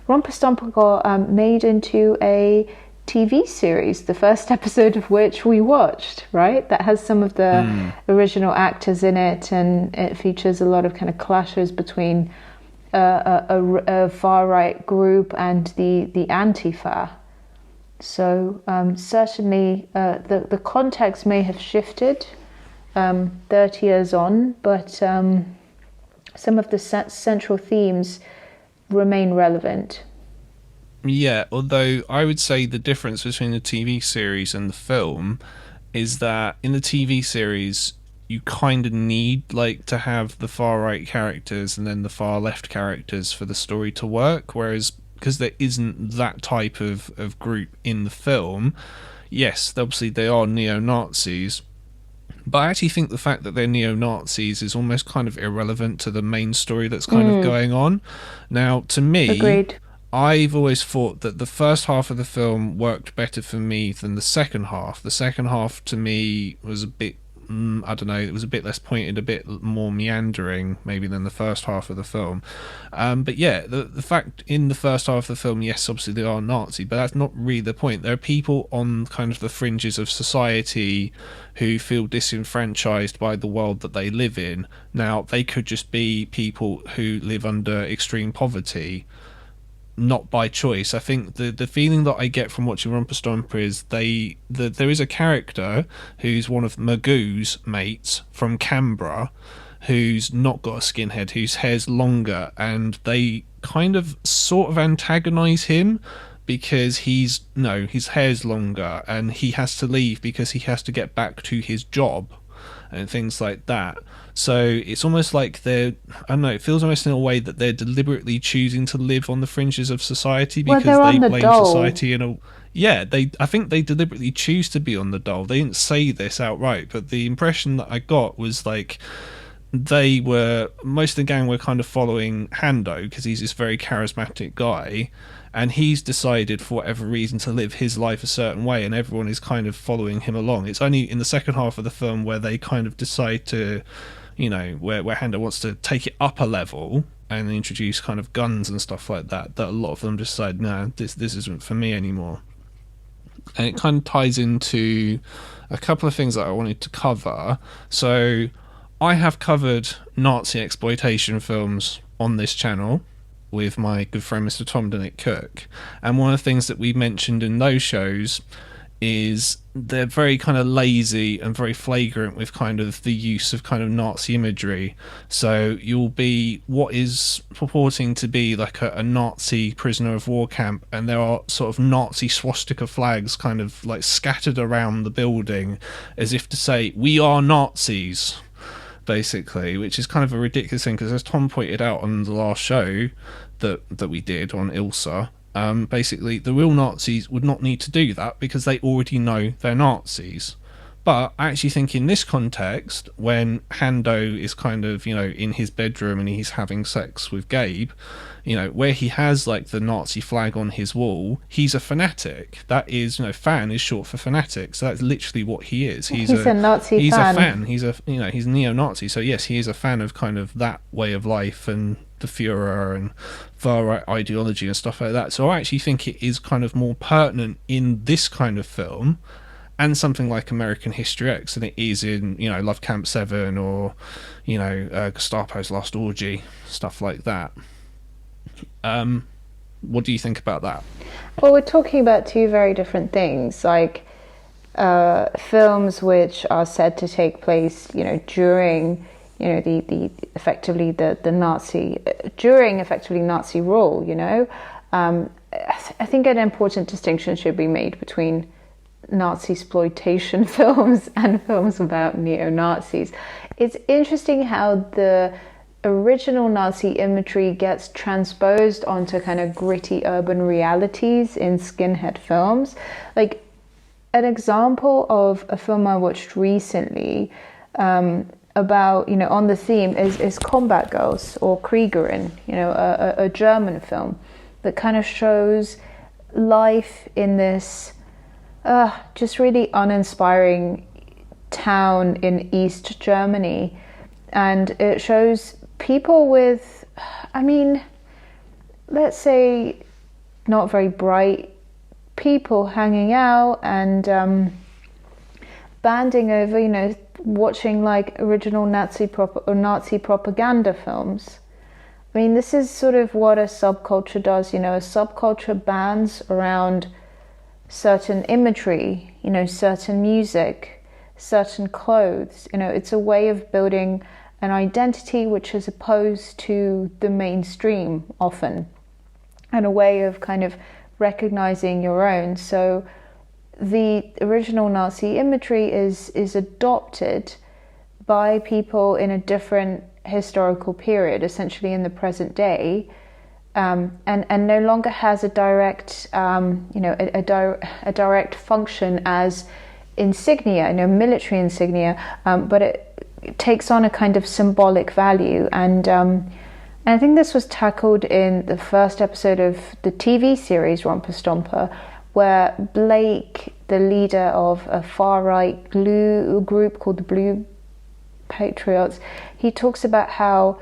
Romper Stomper got made into a TV series, the first episode of which we watched, right? That has some of the original actors in it, and it features a lot of kind of clashes between a far-right group and the Antifa. So certainly the context may have shifted 30 years on, but some of the central themes remain relevant. Yeah, although I would say the difference between the TV series and the film is that in the TV series you kind of need to have the far right characters and then the far left characters for the story to work, whereas because there isn't that type of group in the film, yes, obviously they are neo-Nazis, but I actually think the fact that they're neo-Nazis is almost kind of irrelevant to the main story that's kind of going on. Now, to me, agreed. I've always thought that the first half of the film worked better for me than the second half. The second half, to me, was a bit, I don't know, it was a bit less pointed, a bit more meandering, maybe, than the first half of the film. But yeah, the fact in the first half of the film, yes, obviously they are Nazi, but that's not really the point. There are people on kind of the fringes of society who feel disenfranchised by the world that they live in. Now, they could just be people who live under extreme poverty, not by choice. I think the feeling that I get from watching Romper Stomper is there is a character who's one of Magoo's mates from Canberra who's not got a skinhead, whose hair's longer, and they kind of sort of antagonise him because his hair's longer and he has to leave because he has to get back to his job and things like that. So it's almost like it feels almost in a way that they're deliberately choosing to live on the fringes of society because they blame society I think they deliberately choose to be on the dole. They didn't say this outright, but the impression that I got was like most of the gang were kind of following Hando because he's this very charismatic guy, and he's decided for whatever reason to live his life a certain way, and everyone is kind of following him along. It's only in the second half of the film where they kind of decide to, where Hando wants to take it up a level and introduce kind of guns and stuff like that a lot of them decide, no, this isn't for me anymore. And it kind of ties into a couple of things that I wanted to cover. So I have covered Nazi exploitation films on this channel with my good friend Mr. Tom Denick Cook, and one of the things that we mentioned in those shows is they're very kind of lazy and very flagrant with kind of the use of kind of Nazi imagery. So you'll be what is purporting to be like a Nazi prisoner of war camp, and there are sort of Nazi swastika flags kind of like scattered around the building as if to say, we are Nazis, basically, which is kind of a ridiculous thing because, as Tom pointed out on the last show that we did on Ilsa, basically the real Nazis would not need to do that because they already know they're Nazis. But I actually think in this context, when Hando is kind of, in his bedroom and he's having sex with Gabe, where he has like the Nazi flag on his wall, he's a fanatic. That is, fan is short for fanatic. So that's literally what he is. He's a Nazi He's a fan. fan. He's neo-Nazi. So yes, he is a fan of kind of that way of life and the Führer and far right ideology and stuff like that. So I actually think it is kind of more pertinent in this kind of film and something like American History X than it is in, Love Camp 7 or, Gestapo's Last Orgy, stuff like that. What do you think about that? Well, we're talking about two very different things, like films which are said to take place, during, the effectively the Nazi, during effectively Nazi rule. I think an important distinction should be made between Nazi exploitation films and films about neo-Nazis. It's interesting how the original Nazi imagery gets transposed onto kind of gritty urban realities in skinhead films. Like an example of a film I watched recently about, on the theme is Combat Girls or Kriegerin, a German film that kind of shows life in this just really uninspiring town in East Germany. And it shows people with, let's say, not very bright people hanging out and banding over, watching like original Nazi propaganda films. This is sort of what a subculture does. A subculture bands around certain imagery, certain music, certain clothes. It's a way of building an identity which is opposed to the mainstream often, and a way of kind of recognizing your own. So the original Nazi imagery is adopted by people in a different historical period, essentially in the present day, and no longer has a direct, a direct function as insignia, military insignia, but it takes on a kind of symbolic value. And I think this was tackled in the first episode of the TV series Romper Stomper, where Blake, the leader of a far-right group called the Blue Patriots, he talks about how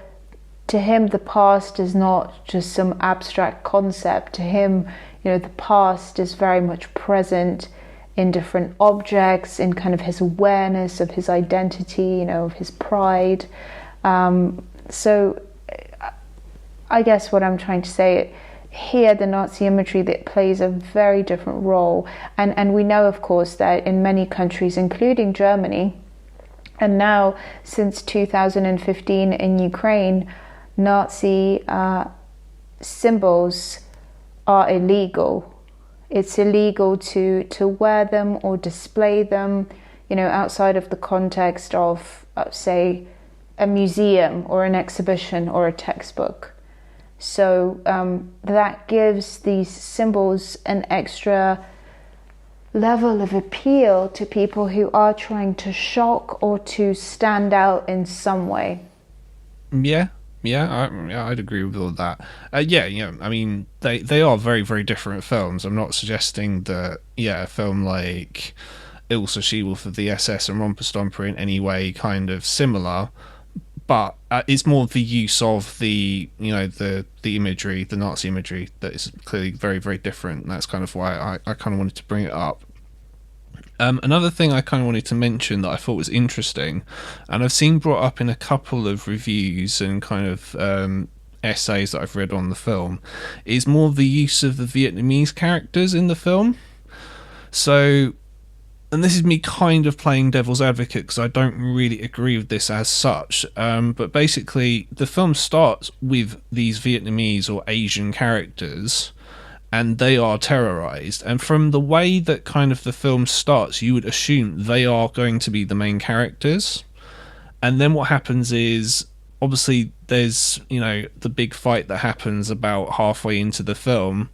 to him the past is not just some abstract concept. To him, the past is very much present in different objects, in kind of his awareness of his identity, of his pride. So I guess what I'm trying to say here, the Nazi imagery that plays a very different role. And we know, of course, that in many countries, including Germany, and now since 2015 in Ukraine, Nazi symbols are illegal. It's illegal to wear them or display them, outside of the context of, say, a museum or an exhibition or a textbook. So that gives these symbols an extra level of appeal to people who are trying to shock or to stand out in some way. I'd agree with all that. They are very, very different films. I'm not suggesting that, a film like Ilsa She-Wolf of the SS and Romper Stomper in any way kind of similar, but it's more the use of the imagery, the Nazi imagery, that is clearly very, very different. And that's kind of why I kind of wanted to bring it up. Another thing I kind of wanted to mention that I thought was interesting, and I've seen brought up in a couple of reviews and kind of essays that I've read on the film, is more the use of the Vietnamese characters in the film. So, and this is me kind of playing devil's advocate because I don't really agree with this as such, but basically the film starts with these Vietnamese or Asian characters, and they are terrorized, and from the way that kind of the film starts, you would assume they are going to be the main characters. And then what happens is, obviously there's the big fight that happens about halfway into the film,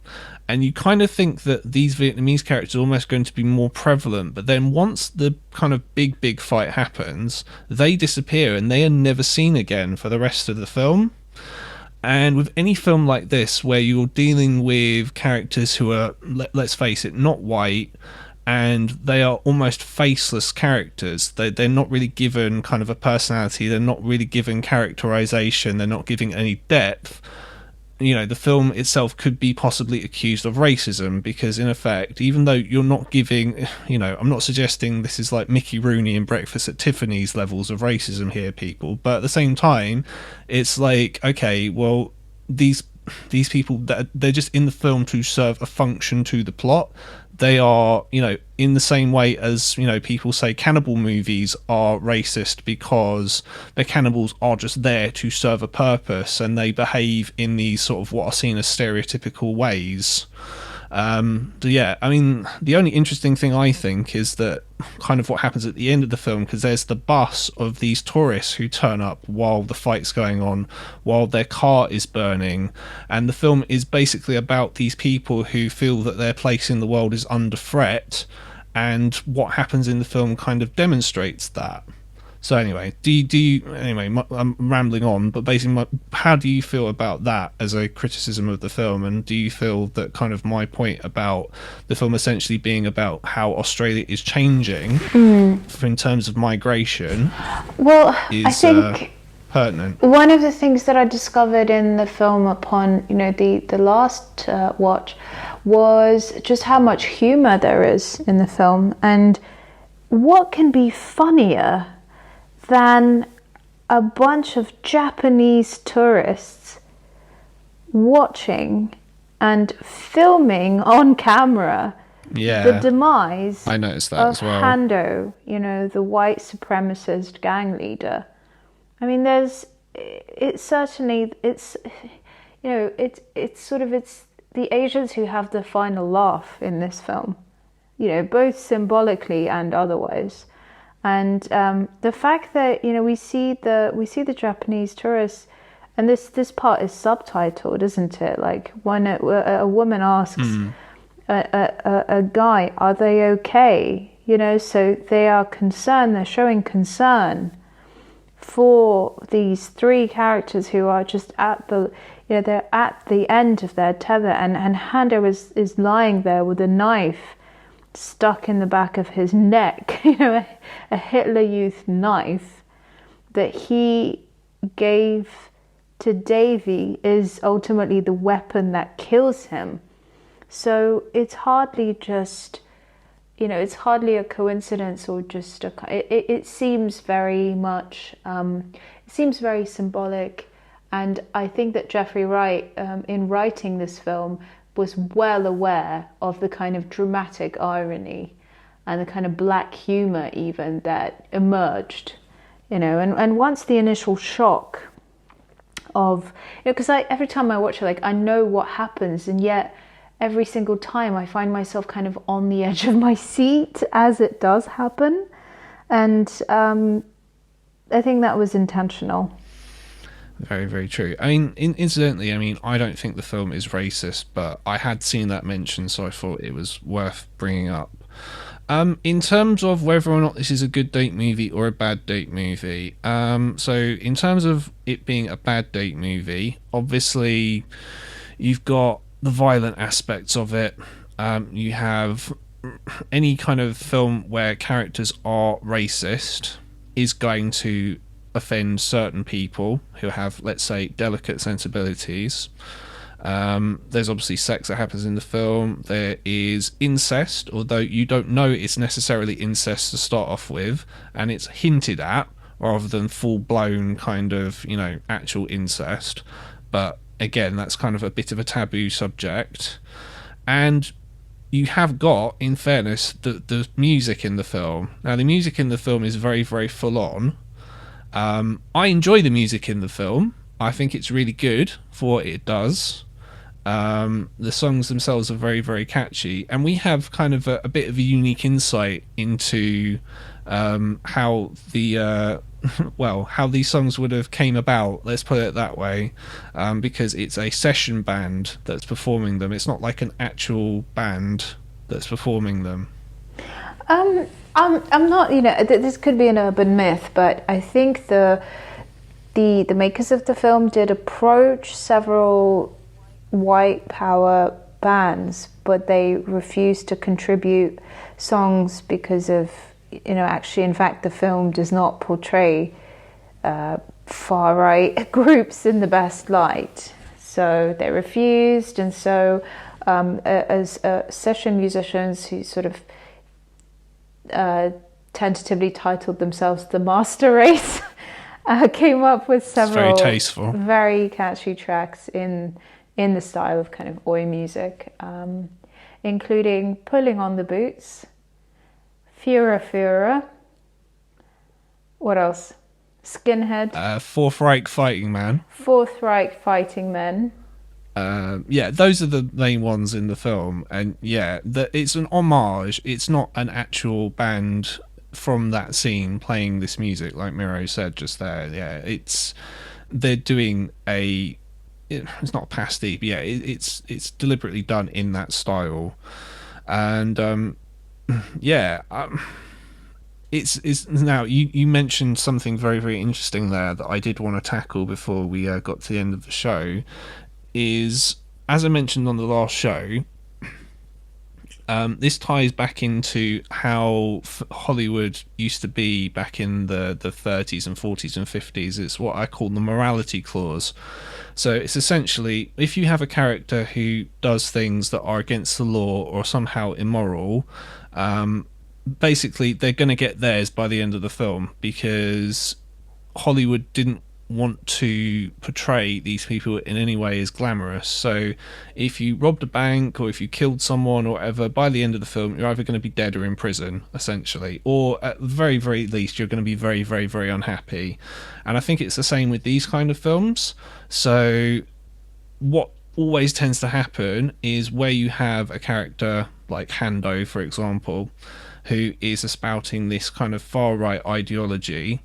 And you kind of think that these Vietnamese characters are almost going to be more prevalent, but then once the kind of big fight happens, they disappear and they are never seen again for the rest of the film. And with any film like this, where you're dealing with characters who are, let's face it, not white, and they are almost faceless characters. They're not really given kind of a personality. They're not really given characterization. They're not giving any depth. You know, the film itself could be possibly accused of racism because, in effect, even though you're not giving, you know, I'm not suggesting this is like Mickey Rooney and Breakfast at Tiffany's levels of racism here, people, but at the same time, it's like, okay, well, these people, they're just in the film to serve a function to the plot. They are, you know, in the same way as, you know, people say cannibal movies are racist because the cannibals are just there to serve a purpose and they behave in these sort of what are seen as stereotypical ways. So yeah, I mean, the only interesting thing I think is that kind of what happens at the end of the film, because there's the bus of these tourists who turn up while the fight's going on, while their car is burning, and the film is basically about these people who feel that their place in the world is under threat, and what happens in the film kind of demonstrates that. So anyway, I'm rambling on, but basically, how do you feel about that as a criticism of the film? And do you feel that kind of my point about the film essentially being about how Australia is changing in terms of migration I is think pertinent? one of the things that I discovered in the film upon, you know, the last watch was just how much humor there is in the film, and what can be funnier than a bunch of Japanese tourists watching and filming on camera the demise I noticed that of as well. Hando, you know, the white supremacist gang leader. I mean, it's the Asians who have the final laugh in this film, you know, both symbolically and otherwise. And the fact that, you know, we see the Japanese tourists, and this part is subtitled, isn't it? Like when a woman asks a guy, "Are they okay?" You know, so they are concerned. They're showing concern for these three characters who are just at the, you know, they're at the end of their tether, and Hando is lying there with a knife stuck in the back of his neck, you know, a Hitler Youth knife that he gave to Davy is ultimately the weapon that kills him. So it's hardly just, you know, it's hardly a coincidence or just it seems very much, it seems very symbolic. And I think that Jeffrey Wright, in writing this film, was well aware of the kind of dramatic irony and the kind of black humor even that emerged, you know, and once the initial shock of, you know, because every time I watch it, like, I know what happens, and yet every single time I find myself kind of on the edge of my seat as it does happen. And I think that was intentional. Very, very true. I mean, incidentally, I mean, I don't think the film is racist, but I had seen that mentioned, so I thought it was worth bringing up. In terms of whether or not this is a good date movie or a bad date movie, so in terms of it being a bad date movie, obviously you've got the violent aspects of it. You have any kind of film where characters are racist is going to offend certain people who have, let's say, delicate sensibilities. There's obviously sex that happens in the film. There is incest, although you don't know it's necessarily incest to start off with, and it's hinted at rather than full-blown kind of, you know, actual incest. But again, that's kind of a bit of a taboo subject. And you have got, in fairness, the music in the film. Now, the music in the film is very, very full-on. I enjoy the music in the film. I think it's really good for what it does. The songs themselves are very, very catchy, and we have kind of a bit of a unique insight into how the well, how these songs would have came about. Let's put it that way, because it's a session band that's performing them. It's not like an actual band that's performing them. I'm not. This could be an urban myth, but I think the makers of the film did approach several white power bands, but they refused to contribute songs because of, actually, in fact, the film does not portray far right groups in the best light. So they refused, and so as session musicians who sort of tentatively titled themselves the Master Race, came up with several It's very tasteful, very catchy tracks in the style of kind of oi music, including Pulling on the Boots, Fura Fura, what else? Skinhead, Fourth Reich Fighting Man. Fourth Reich Fighting Men. Yeah, those are the main ones in the film, and yeah, it's an homage. It's not an actual band from that scene playing this music, like Miro said just there. Yeah, they're doing it's not a pastiche, but yeah, it's deliberately done in that style, and yeah. It's now you mentioned something very, very interesting there that I did want to tackle before we got to the end of the show. Is, as I mentioned on the last show, this ties back into how Hollywood used to be back in the 30s and 40s and 50s. It's what I call the morality clause. So it's essentially, if you have a character who does things that are against the law or somehow immoral, basically they're going to get theirs by the end of the film, because Hollywood didn't want to portray these people in any way as glamorous. So if you robbed a bank or if you killed someone or whatever, by the end of the film you're either going to be dead or in prison, essentially, or at the very, very least you're going to be very, very, very unhappy. And I think it's the same with these kind of films. So what always tends to happen is where you have a character like Hando, for example, who is espouting this kind of far right ideology,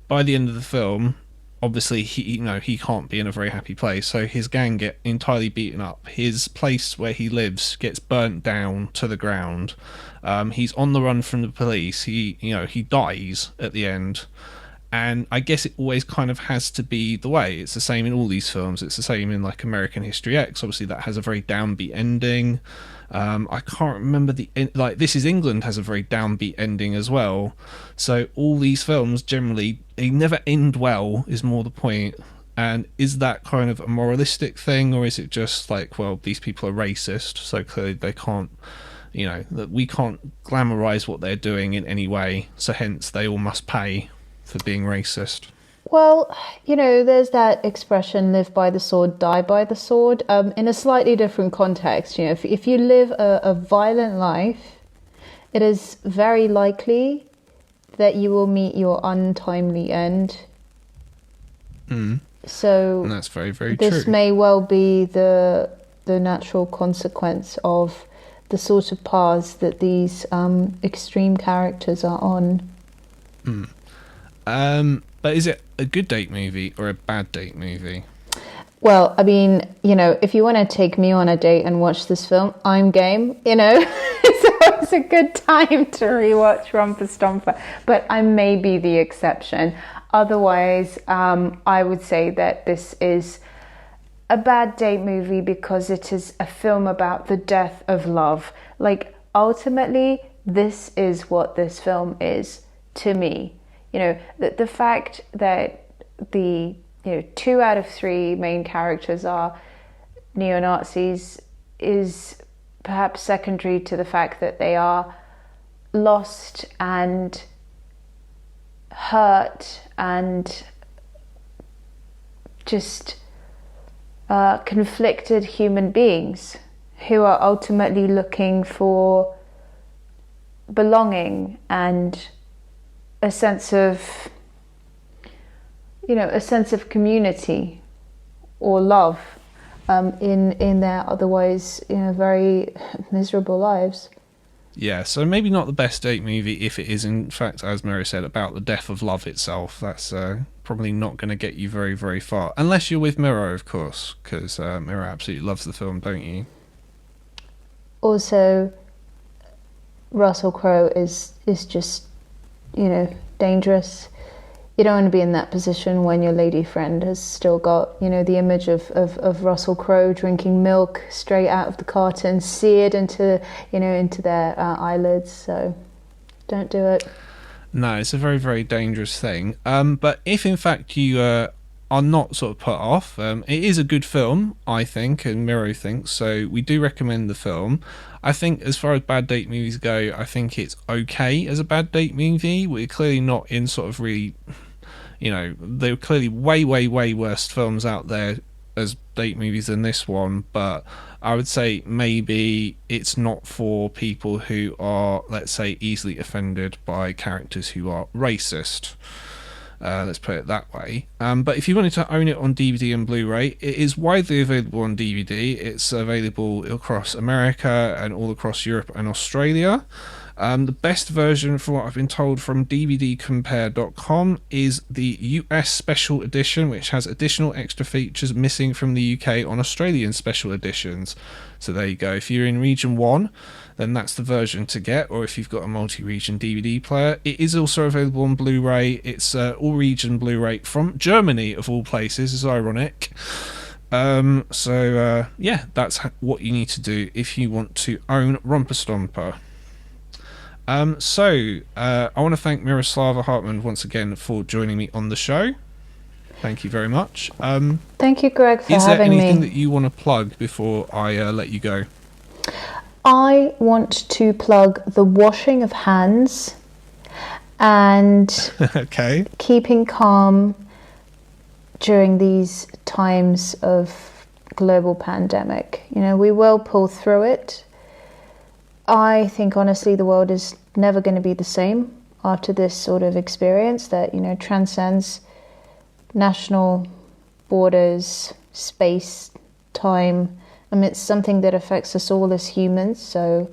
by the end of the film, obviously he can't be in a very happy place, so his gang get entirely beaten up, his place where he lives gets burnt down to the ground, he's on the run from the police, he dies at the end. And I guess it always kind of has to be the way. It's the same in all these films. It's the same in like American History X. Obviously that has a very downbeat ending. I can't remember like This Is England has a very downbeat ending as well. So all these films generally, they never end well, is more the point. And is that kind of a moralistic thing, or is it just like, well, these people are racist, so clearly they can't, that we can't glamorize what they're doing in any way, so hence they all must pay for being racist? Well, there's that expression, live by the sword, die by the sword, in a slightly different context. If you live a violent life, it is very likely that you will meet your untimely end. So and that's very, very this true. may well be the natural consequence of the sort of paths that these extreme characters are on. But is it a good date movie or a bad date movie? Well, I mean, if you want to take me on a date and watch this film, I'm game, So it's a good time to rewatch Romper Stomper, but I may be the exception. Otherwise, I would say that this is a bad date movie because it is a film about the death of love. Like, ultimately, this is what this film is to me. The fact that the 2 out of 3 main characters are neo-Nazis is perhaps secondary to the fact that they are lost and hurt and just conflicted human beings who are ultimately looking for belonging and a sense of community or love in their otherwise very miserable lives. Yeah, so maybe not the best date movie if it is, in fact, as Mary said, about the death of love itself. That's probably not going to get you very, very far. Unless you're with Miro, of course, because Miro absolutely loves the film, don't you? Also, Russell Crowe is just, dangerous. You don't want to be in that position when your lady friend has still got, the image of Russell Crowe drinking milk straight out of the carton, seared into their eyelids. So don't do it. No, it's a very, very dangerous thing. But if in fact you are not sort of put off, it is a good film, I think, and Miro thinks, so we do recommend the film. I think as far as bad date movies go, I think it's okay as a bad date movie. We're clearly not in sort of really... there are clearly way, way, way worse films out there as date movies than this one, but I would say maybe it's not for people who are, let's say, easily offended by characters who are racist. Let's put it that way. But if you wanted to own it on DVD and Blu-ray, it is widely available on DVD. It's available across America and all across Europe and Australia. The best version, from what I've been told from DVDcompare.com, is the US Special Edition, which has additional extra features missing from the UK on Australian Special Editions. So there you go. If you're in Region 1, then that's the version to get, or if you've got a multi-region DVD player. It is also available on Blu-ray. It's all-region Blu-ray from Germany, of all places. It's ironic. Yeah, that's what you need to do if you want to own Romper Stomper. I want to thank Myroslava Hartmond once again for joining me on the show. Thank you very much. Thank you, Greg, for having me. Is there anything that you want to plug before I let you go? I want to plug the washing of hands and okay. keeping calm during these times of global pandemic. We will pull through it. I think, honestly, the world is never going to be the same after this sort of experience that, transcends national borders, space, time. It's something that affects us all as humans. So,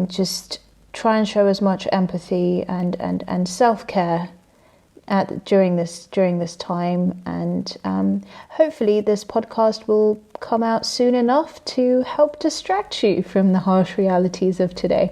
just try and show as much empathy and self-care during this time, and hopefully this podcast will come out soon enough to help distract you from the harsh realities of today.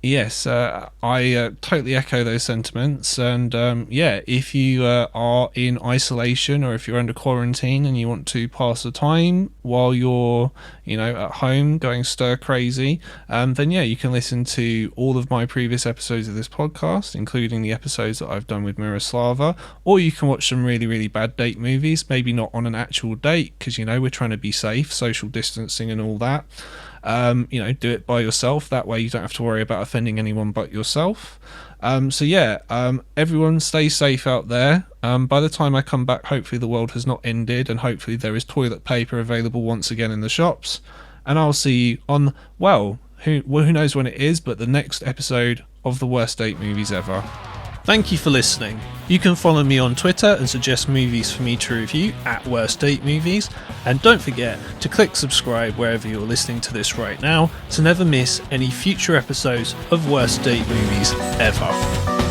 Yes, I totally echo those sentiments. And if you are in isolation or if you're under quarantine and you want to pass the time while you're, at home going stir crazy, then you can listen to all of my previous episodes of this podcast, including the episodes that I've done with Myroslava, or you can watch some really, really bad date movies, maybe not on an actual date, because, we're trying to be safe, social distancing and all that. Do it by yourself. That way you don't have to worry about offending anyone but yourself. Everyone stay safe out there. By the time I come back, hopefully the world has not ended, and hopefully there is toilet paper available once again in the shops. And I'll see you on, who knows when it is, but the next episode of the Worst Date Movies Ever. Thank you for listening. You can follow me on Twitter and suggest movies for me to review at Worst Date Movies, and don't forget to click subscribe wherever you're listening to this right now to never miss any future episodes of Worst Date Movies Ever.